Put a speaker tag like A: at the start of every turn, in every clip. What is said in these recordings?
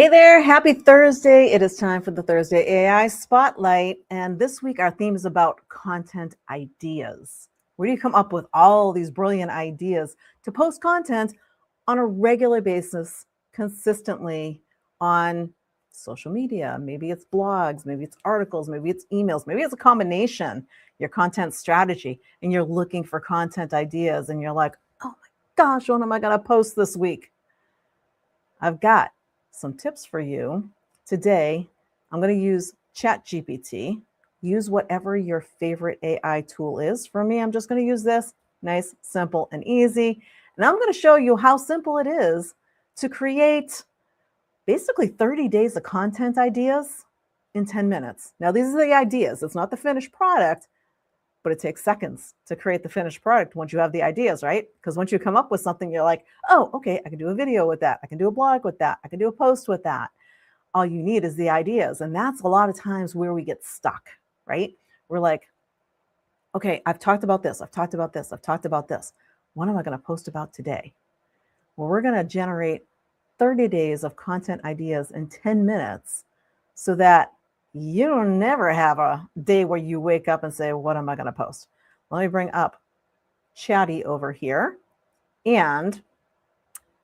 A: Hey there, happy Thursday. It is time for the Thursday AI Spotlight. And this week our theme is about content ideas. Where do you come up with all these brilliant ideas to post content on a regular basis, consistently on social media? Maybe it's blogs, maybe it's articles, maybe it's emails, maybe it's a combination, your content strategy, and you're looking for content ideas and you're like, oh my gosh, what am I going to post this week? I've got some tips for you. Today, I'm going to use ChatGPT. Use whatever your favorite AI tool is. For me, I'm just going to use this. Nice, simple, and easy. And I'm going to show you how simple it is to create basically 30 days of content ideas in 10 minutes. Now, these are the ideas. It's not the finished product, but it takes seconds to create the finished product once you have the ideas, right? Because once you come up with something, you're like, oh, okay, I can do a video with that. I can do a blog with that. I can do a post with that. All you need is the ideas. And that's a lot of times where we get stuck, right? We're like, okay, I've talked about this. I've talked about this. I've talked about this. What am I going to post about today? Well, we're going to generate 30 days of content ideas in 10 minutes so that you'll never have a day where you wake up and say, what am I going to post? Let me bring up Chatty over here. And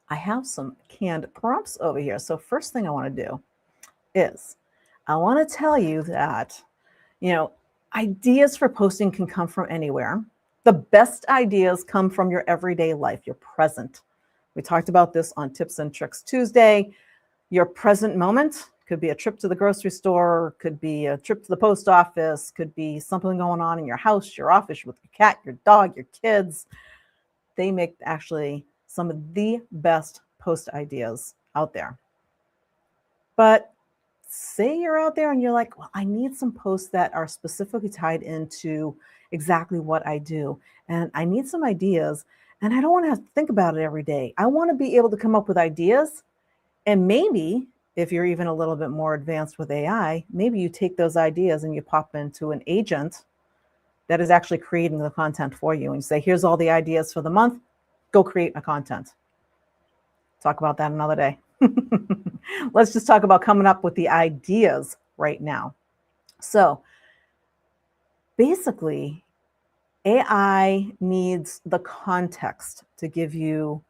A: I have some canned prompts over here. So first thing I want to do is I want to tell you that, ideas for posting can come from anywhere. The best ideas come from your everyday life, your present. We talked about this on Tips and Tricks Tuesday. Your present moment could be a trip to the grocery store, could be a trip to the post office, could be something going on in your house, your office, with your cat, your dog, your kids. They make actually some of the best post ideas out there. But say you're out there and you're like, well, I need some posts that are specifically tied into exactly what I do. And I need some ideas. And I don't want to have to think about it every day. I want to be able to come up with ideas. And maybe if you're even a little bit more advanced with AI, maybe you take those ideas and you pop into an agent that is actually creating the content for you. And you say, here's all the ideas for the month. Go create my content. Talk about that another day. Let's just talk about coming up with the ideas right now. So basically, AI needs the context to give you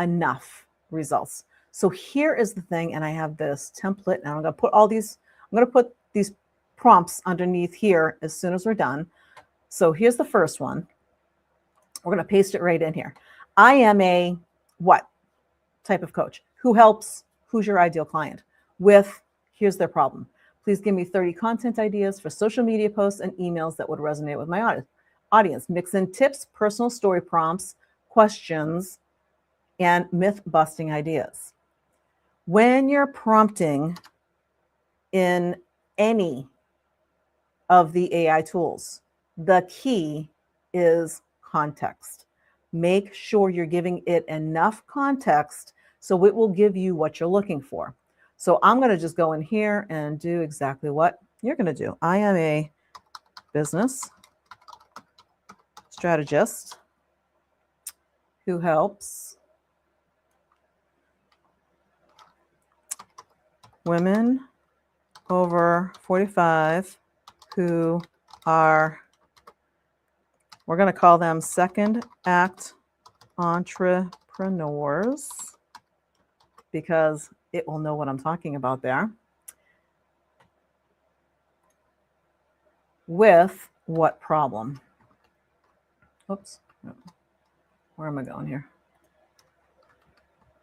A: enough results. So here is the thing, and I have this template, and I'm going to put these prompts underneath here as soon as we're done. So here's the first one. We're going to paste it right in here. I am a what type of coach? Who's your ideal client? Here's their problem. Please give me 30 content ideas for social media posts and emails that would resonate with my audience. Mix in tips, personal story prompts, questions, and myth-busting ideas. When you're prompting in any of the AI tools, the key is context. Make sure you're giving it enough context so it will give you what you're looking for. So I'm going to just go in here and do exactly what you're going to do. I am a business strategist who helps women over 45 who are, we're going to call them second act entrepreneurs, because it will know what I'm talking about there. With what problem? Oops. Where am I going here?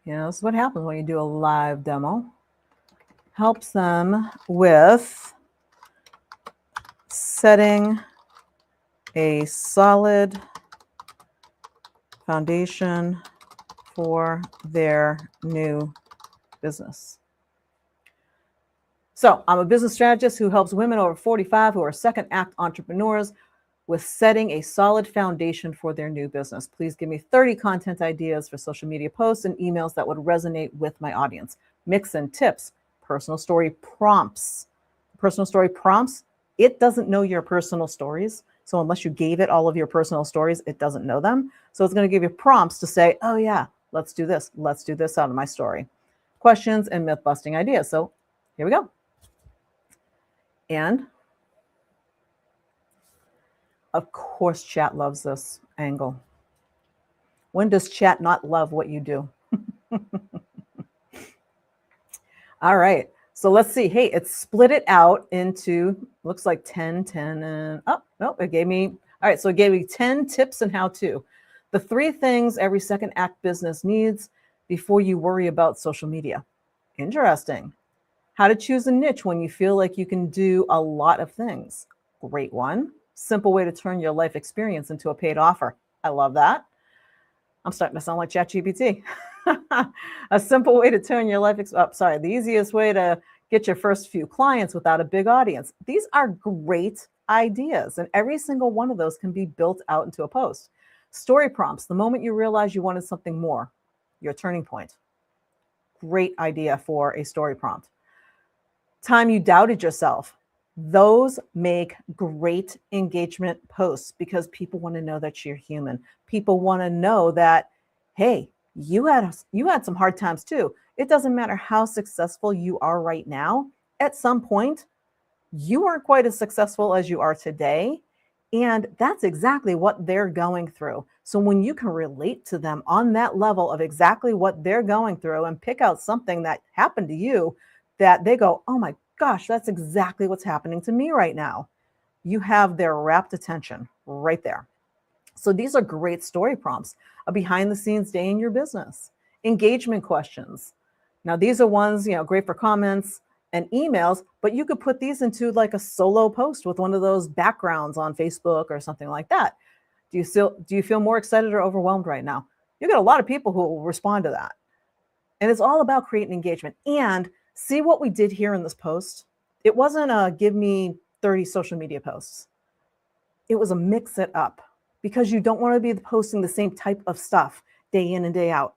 A: This is what happens when you do a live demo. Helps them with setting a solid foundation for their new business. So I'm a business strategist who helps women over 45 who are second act entrepreneurs with setting a solid foundation for their new business. Please give me 30 content ideas for social media posts and emails that would resonate with my audience. Mix in tips, personal story prompts. Personal story prompts, it doesn't know your personal stories. So unless you gave it all of your personal stories, it doesn't know them. So it's going to give you prompts to say, oh yeah, let's do this. Let's do this out of my story. questions, and myth busting ideas. So here we go. And of course, chat loves this angle. When does chat not love what you do? All right. So let's see. Hey, it split it out into, looks like 10, 10, and oh, no, it gave me, all right. So it gave me 10 tips and how to. The 3 things every second act business needs before you worry about social media. Interesting. How to choose a niche when you feel like you can do a lot of things. Great one. Simple way to turn your life experience into a paid offer. I love that. I'm starting to sound like ChatGPT. A simple way to turn your life, the easiest way to get your first few clients without a big audience. These are great ideas, and every single one of those can be built out into a post. Story prompts, the moment you realize you wanted something more, your turning point. Great idea for a story prompt. Time you doubted yourself. Those make great engagement posts because people want to know that you're human. People want to know that, hey, you had some hard times too. It doesn't matter how successful you are right now. At some point, you aren't quite as successful as you are today. And that's exactly what they're going through. So when you can relate to them on that level of exactly what they're going through and pick out something that happened to you that they go, oh my gosh, that's exactly what's happening to me right now. You have their rapt attention right there. So these are great story prompts, a behind the scenes day in your business, engagement questions. Now, these are ones, great for comments and emails, but you could put these into like a solo post with one of those backgrounds on Facebook or something like that. Do you feel more excited or overwhelmed right now? You get a lot of people who will respond to that. And it's all about creating engagement. And see what we did here in this post? It wasn't a give me 30 social media posts. It was a mix it up because you don't want to be posting the same type of stuff day in and day out.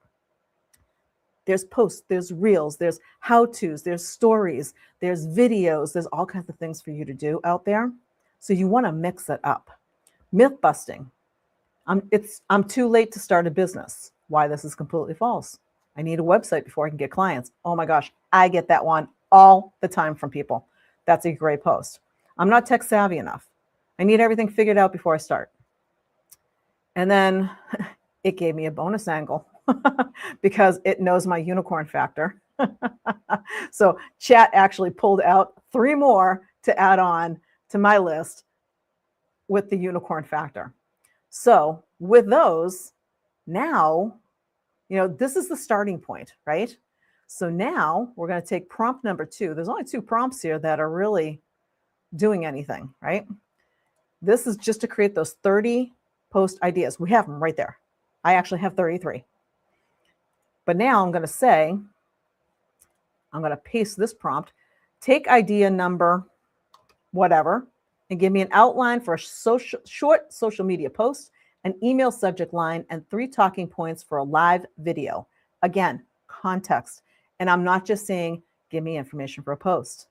A: There's posts, there's reels, there's how-tos, there's stories, there's videos, there's all kinds of things for you to do out there. So you want to mix it up. Myth busting. I'm too late to start a business. Why this is completely false. I need a website before I can get clients. Oh my gosh, I get that one all the time from people. That's a great post. I'm not tech savvy enough. I need everything figured out before I start. And then it gave me a bonus angle because it knows my unicorn factor. So chat actually pulled out 3 more to add on to my list with the unicorn factor. So with those, now, this is the starting point, right? So now we're going to take prompt number 2. There's only 2 prompts here that are really doing anything, right? This is just to create those 30 post ideas. We have them right there. I actually have 33. But now I'm going to paste this prompt, take idea number whatever, and give me an outline for a short social media post, an email subject line, and 3 talking points for a live video. Again, context. And I'm not just saying, give me information for a post.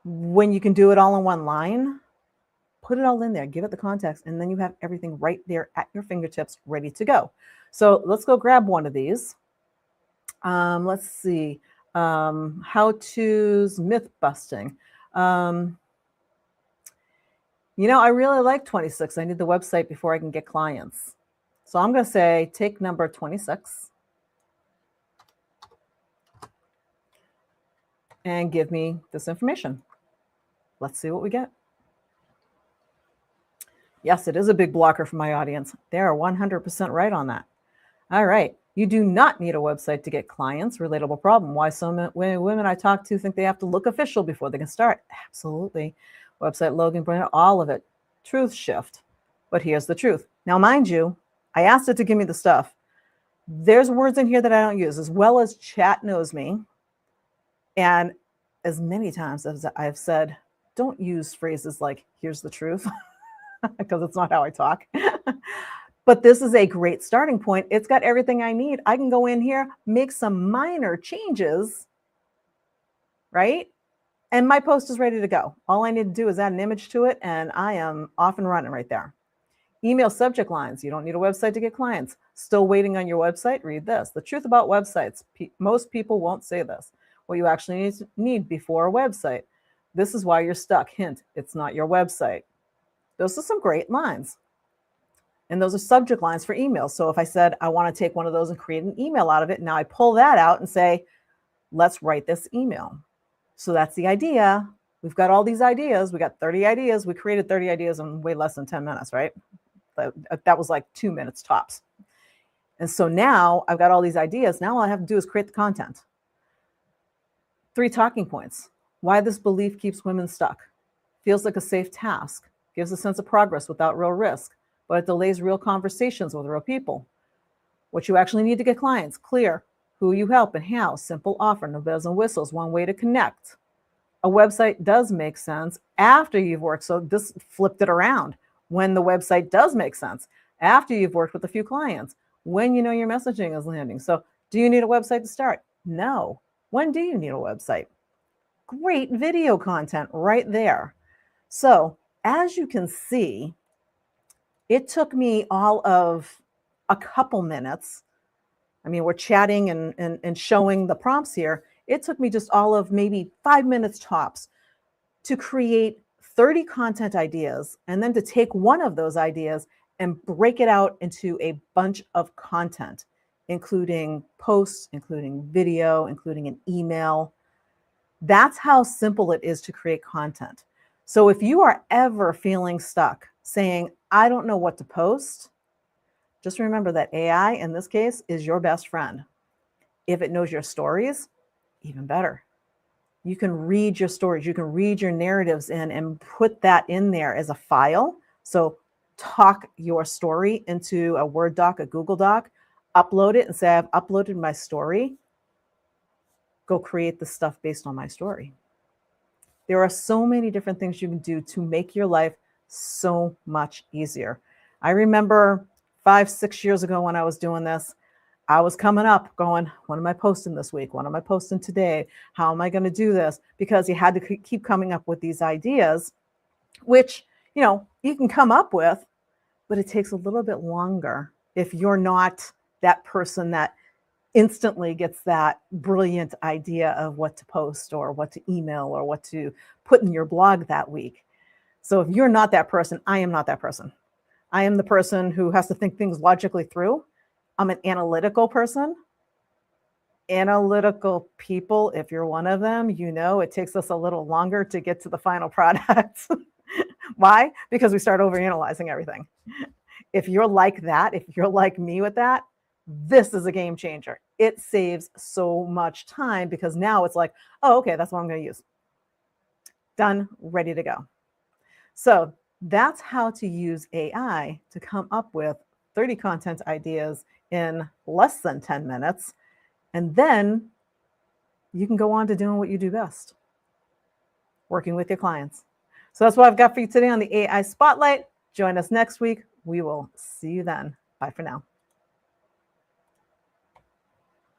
A: When you can do it all in one line, put it all in there, give it the context, and then you have everything right there at your fingertips ready to go. So let's go grab one of these. Let's see. How-tos, myth busting. I really like 26. I need the website before I can get clients. So I'm going to say take number 26 and give me this information. Let's see what we get. Yes, it is a big blocker for my audience. They are 100% right on that. All right. You do not need a website to get clients. Relatable problem. Why so many women I talk to think they have to look official before they can start. Absolutely. Website login, all of it. Truth shift. But here's the truth. Now, mind you, I asked it to give me the stuff. There's words in here that I don't use, as well as chat knows me. And as many times as I've said, don't use phrases like, here's the truth, because it's not how I talk. But this is a great starting point. It's got everything I need. I can go in here, make some minor changes, right? And my post is ready to go. All I need to do is add an image to it, and I am off and running right there. Email subject lines. You don't need a website to get clients. Still waiting on your website? Read this. The truth about websites. Most people won't say this. What you actually need before a website. This is why you're stuck. Hint, it's not your website. Those are some great lines. And those are subject lines for emails. So if I said, I want to take one of those and create an email out of it, now I pull that out and say, let's write this email. So that's the idea. We've got all these ideas. We got 30 ideas. We created 30 ideas in way less than 10 minutes, right? That was like 2 minutes tops. And so now I've got all these ideas. Now all I have to do is create the content. 3 talking points. Why this belief keeps women stuck. Feels like a safe task. Gives a sense of progress without real risk, but it delays real conversations with real people. What you actually need to get clients. Clear. Who you help and how. Simple offer. No bells and whistles. One way to connect. A website does make sense after you've worked. So this flipped it around. When the website does make sense, after you've worked with a few clients, when you know your messaging is landing. So do you need a website to start? No. When do you need a website? Great video content right there. So as you can see, it took me all of a couple minutes. I mean, we're chatting and showing the prompts here. It took me just all of maybe 5 minutes tops to create 30 content ideas, and then to take one of those ideas and break it out into a bunch of content, including posts, including video, including an email. That's how simple it is to create content. So if you are ever feeling stuck saying, I don't know what to post, just remember that AI in this case is your best friend. If it knows your stories, even better. You can read your stories, you can read your narratives in and put that in there as a file. So talk your story into a Word doc, a Google Doc, upload it and say, I've uploaded my story. Go create the stuff based on my story. There are so many different things you can do to make your life so much easier. I remember 5, 6 years ago when I was doing this, I was coming up going, what am I posting this week? What am I posting today? How am I going to do this? Because you had to keep coming up with these ideas, which, you can come up with, but it takes a little bit longer if you're not that person that instantly gets that brilliant idea of what to post or what to email or what to put in your blog that week. So if you're not that person, I am not that person. I am the person who has to think things logically through. I'm an analytical person. Analytical people, if you're one of them, it takes us a little longer to get to the final product. Why? Because we start overanalyzing everything. If you're like that, if you're like me with that, this is a game changer. It saves so much time because now it's like, oh, okay, that's what I'm going to use. Done, ready to go. So that's how to use AI to come up with 30 content ideas in less than 10 minutes. And then you can go on to doing what you do best, working with your clients. So that's what I've got for you today on the AI Spotlight. Join us next week. We will see you then. Bye for now.